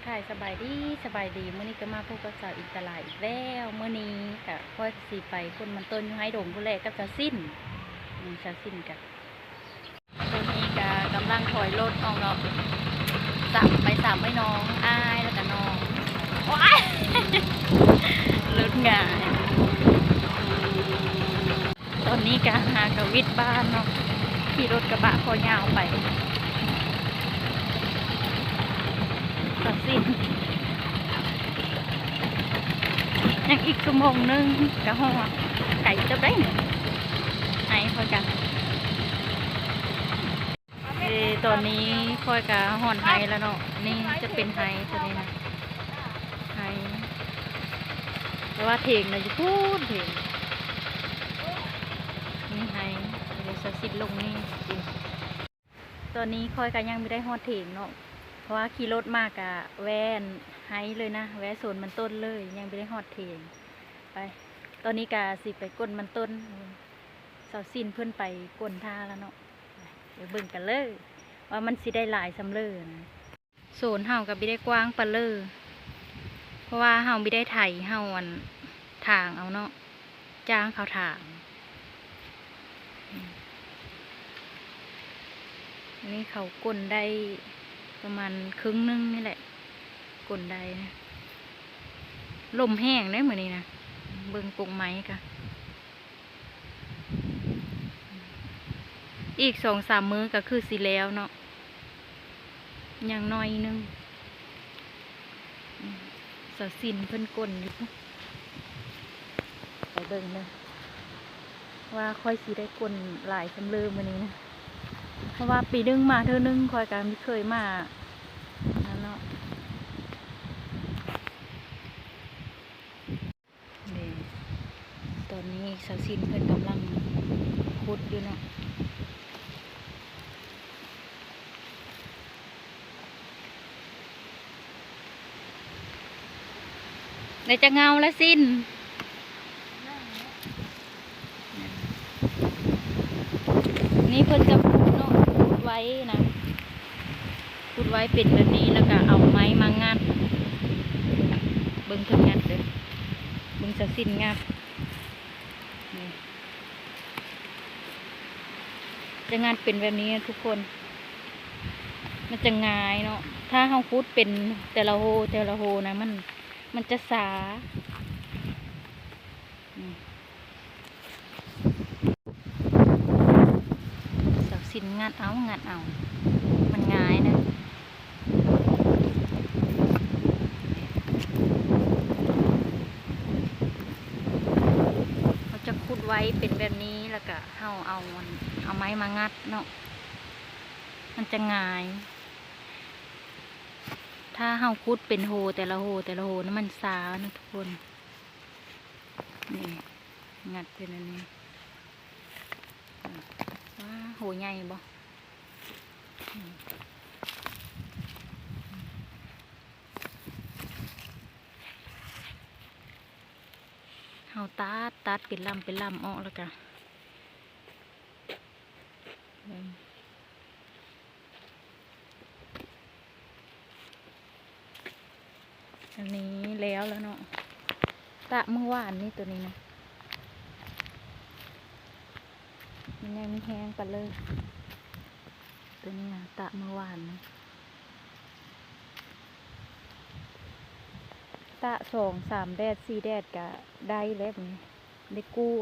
ถ่ายสบายดีเมื่อนี้ก็มาพบกับสาวอินตลาอีกแล้วเมื่อนี้ก็พ่อสีไปคนมันต้นอยู่ให้ดงผู้แรกก็จะสิ้นกันตอนนี้ก็กำลังถอยรถออกเนาะสามให้น้องอ้ายแล้วก็น้องว้ายรถง่ายตอนนี้ก็หากวิทย์บ้านเนาะขี่รถกระบะพอยาวไปสิ้นยังอีกชั่วโมงนึงกะหอดไก่จะได้เนี่ยไอ้ค่อยกันตอนนี้ค่อยกะหอนไฮแล้วเนาะนี่จะเป็นไฮตัวนี้นะไฮแต่ว่าเถงนะจะพูดเถงนี่ไฮเดี๋ยวจะสิ้นลงนี่ตอนนี้ค่อยกันยังไม่ได้หอดเถงเนาะเพราะว่าขี่รถมากอะแวนไฮเลยนะแวะโซนมันต้นเลยยังไม่ได้ฮอดเทงไปตอนนี้กะสิไปก้นมันต้นเสาสิ้นเพื่อนไปก้นท่าแล้วเนาะเดี๋ยวเบิ่งกันเลยว่ามันสิได้หลายสำเร็จนะโซนเฮากับไม่ได้กว้างปะเลยเพราะว่าเฮาไม่ได้ไถเฮาอันทางเอาเนาะจ้างเขาทางนี่เขาก้นได้ประมาณครึ่งนึงนี่แหละกลได้นะลมแห้งได้เหมือนนี้นะเบิ่งกงไม้กะอีก2-3 มื้อก็คือสิแล้วเนาะยังน้อยนึงสาวสินเพิ่นกลอยู่ไปเบิ่งเลยว่าค่อยสิได้กลหลายสำเร็จมื้อนี้นะเพราะว่าปีนึงมาเท่านึงค่อยก็ไม่เคยมานั่นเนาะตอนนี้สาวสินเพิ่นกำลังขุดอยู่เนาะในจะเงาและสิ้นนี่เพิ่นจะขุดเนาะขุดไว้นะขุดไว้เป็นแบบนี้แล้วก็เอาไม้มางัดเบิ่งเพิ่นงัดเลยเบิ่งสาวสินงัดจะงานเป็นแบบนี้ทุกคนมันจะง่ายเนาะถ้าเฮาขุดเป็นแต่ละโฮนะมันจะสาสาวสินงัดเอามันง่ายนะเขาจะขุดไว้เป็นแบบนี้แล้วก็เฮาเอาไม้มางัดเนาะมันจะง่ายถ้าเฮาขุดเป็นโฮแต่ละโฮนั้นมันสานะทุกคนนี่งัดเป็นอันนี้ว้าโหใหญ่บ่เฮาตัดเป็นลำออกแล้วกันอันนี้แล้วเนาะตะเมื่อวานนี่ตัวนี้นะมันยังไม่แห้งไปเลยตัวนี้นะตะเมื่อวานนะตะ2-3 แดด4 แดดก็ได้แล้วนี่ได้กู้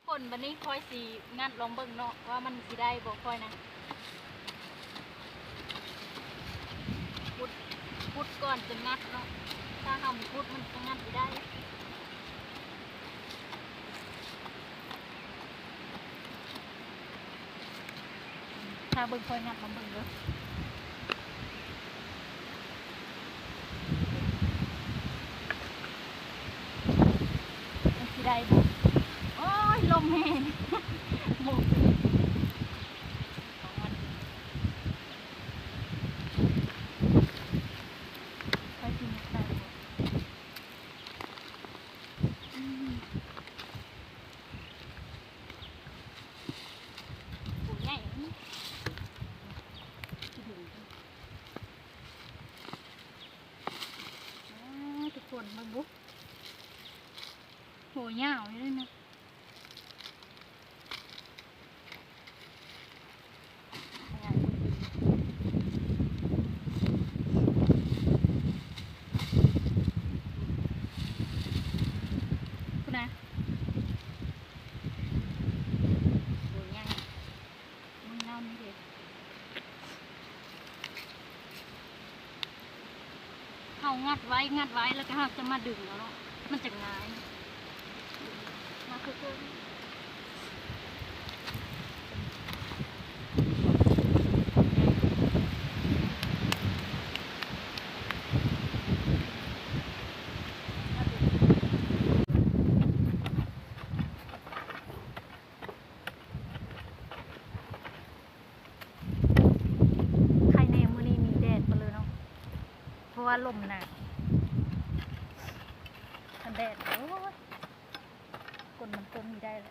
คนบันนี้ค่อยสีงัดลองเบิ่งเนาะว่ามันสิได้บอกค่อยนะพุดก่อนจะงัดเนาะถ้าทำพุดมันจะงัดไม่ได้ถ้าเบิ่งค่อยงัดลองเบิ่งเด้อมันสิได้บ่โอ้ยลมแห้งหมก ยาวเลยนะคุณนะโอ้ยยังมึงเล่านี่เด็กเขางัดไว้แล้วก็เขาจะมาดึงแล้วเนาะมันจะง่ายมาคือใครในมือนี้มีแดดมาเลยเนาะเพราะว่าลมหนักมันแดดโอ้ยกลมันต้มมีได้เลย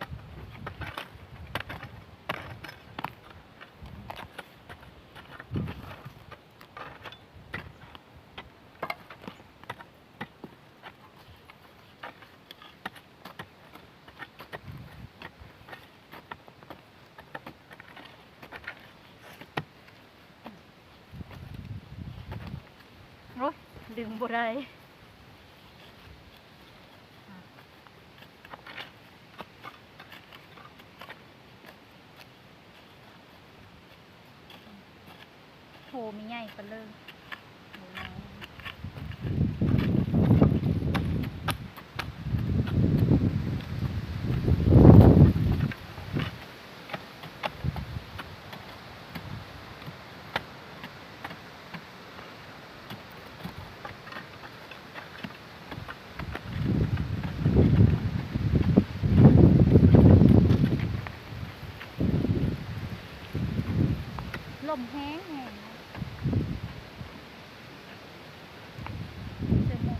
โอ้ยดึงบ่ได้โหมีใหญ่ปะเลยลมแห้งแห้งนะเสื้อหมวก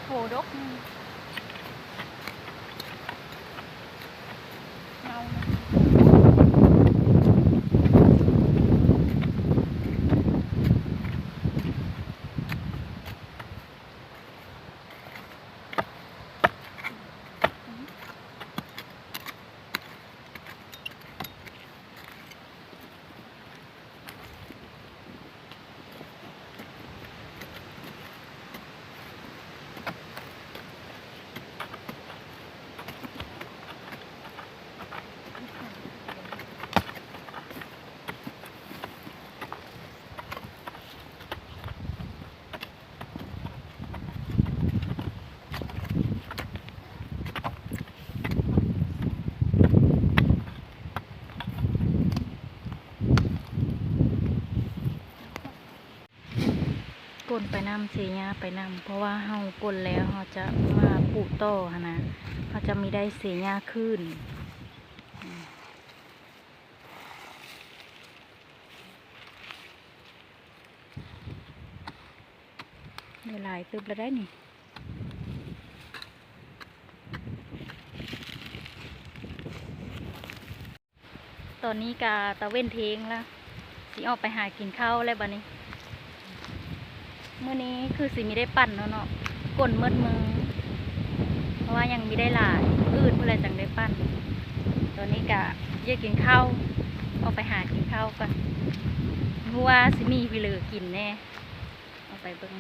โหดกเงานะกลนไปนำเสียไปนำเพราะว่าเฮากลนแล้วเฮาจะมาปลูกต่อหนนะเฮาจะมีได้เสียขึ้นหลายตึบแล้วได้นี่ตอนนี้กาตะเว้นเทงแล้วสิออกไปหากินข้าวแล้วบัดนี้มื้อนี้คือสิมีได้ปั่นเนาะกลนเมืดมือเพราะว่ายังมีได้หลายอื่นเพื่อจังได้ปั่นตอนนี้กะเยอะกินข้าวออกไปหากินข้าวก่อนเพราะว่าสิมีพี่เหลือกินแน่เอาไปเบิ่ง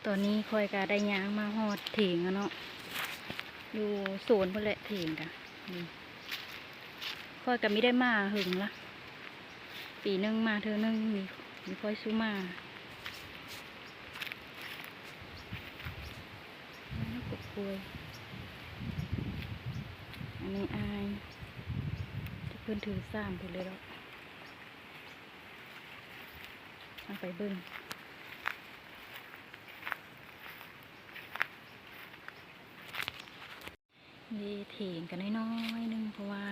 ตอนนี้คอยกะได้ย่างมาฮอดเถียงเนาะอยู่โซนเพื่อแหละเถียงกะคอยกะไม่ได้มาหึงละปีนึงมาเธอนึงมีคอยสู้มาอันนี้อายจะเพื่อนถือซ้ำไปเลยแล้วเอาไปเบิ้งนี่เถียงกันน้อยๆนึงเพราะว่า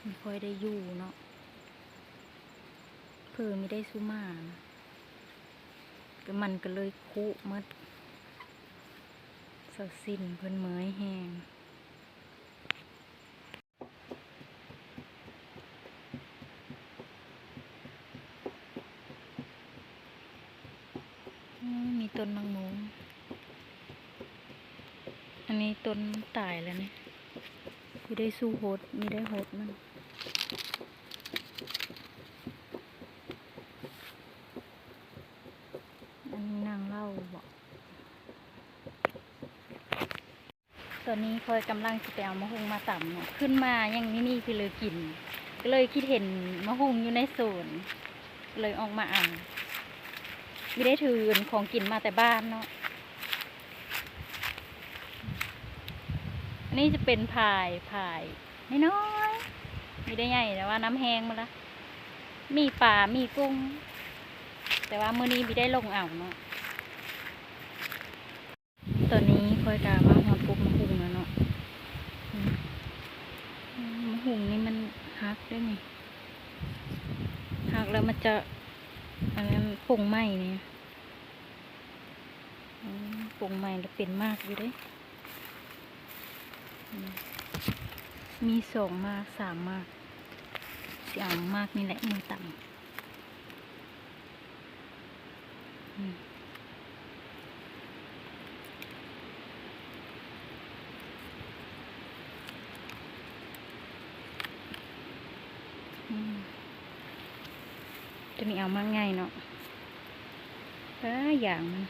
ไม่ค่อยได้อยู่เนาะเพื่อไม่ได้ซูมาก็มันก็เลยคุมัด เสาสิ้นเพิ่นเมยแห้งมีต้นมังมุมอันนี้ต้นตายแล้วเนี่ยมีได้สู้โหดมีได้โหดมันอันนี้นางเล่าบอกตอนนี้คอยกำลังจะไปเอามะฮุงมาต่ำเนาะขึ้นมายังนี่คือเลยกินก็เลยคิดเห็นมะฮุงอยู่ในสวนเลยออกมาอ่านไม่ได้ถือของกินมาแต่บ้านเนาะอันนี้จะเป็นพายน้อยๆมีได้ใหญ่แต่ว่าน้ำแห้งมาละมีปลามีกุ้งแต่ว่ามื้อนี้มีได้ลงอ่าวเนาะตอนนี้คอยกามาหอดปุ๊บมะฮุงแล้วเนาะมะฮุงนี่มันฮักได้ไหมฮักแล้วมันจะอันนั้นปงไหมเนี่ยปงไหมแล้วเป็นมากอยู่เด้มี2 มาก 3 มากสิเอามากนี่แหละมือต่ำจะมีเอามากง่ายเนาะอย่างมัน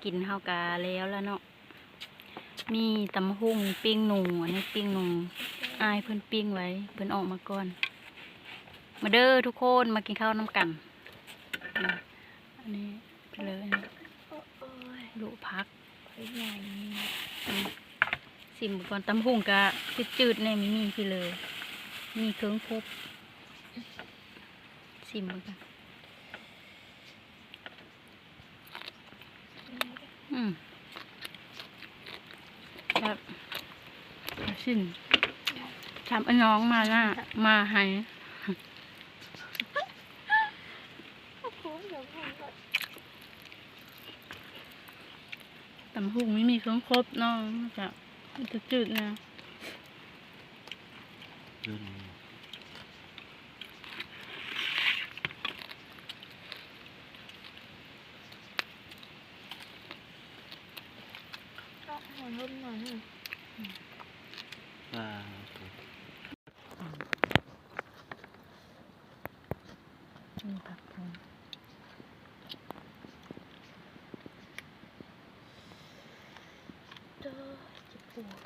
กินเฮากาแล้วเนาะมีตำหุ่งปิ้งหนูอันนี้ปิ้งหนูอายเพิ่นปิ้งไว้เพิ่นออกมาก่อนมาเด้อทุกคนมากินข้าวน้ำกันอันนี้ไปเลยลูกพักสิมก่อนตำหุ่งกะจืดๆเนี่ยมีพี่เลยมีเครื่องครบสิมกันครับสิ้นทำไอ้น้องมาน่ะมาให้ตำหุ่งไม่มีเครื่องครบเนาะจะจืดๆนะมีผักพงเด้อจะปวด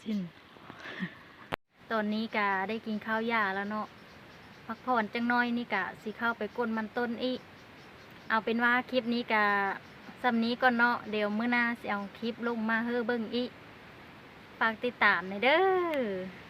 สิ้นตอนนี้กะได้กินข้าวยาแล้วเนาะพักผ่อนจังน้อยนี่กะสิเข้าไปก้นมันต้นอีกเอาเป็นว่าคลิปนี้กะสำนี้ก่อนเนาะเดี๋ยวมื้อหน้าสิเอาคลิปลงมาเฮ้อเบิ่งอีกฝากติดตามหน่อยเด้อ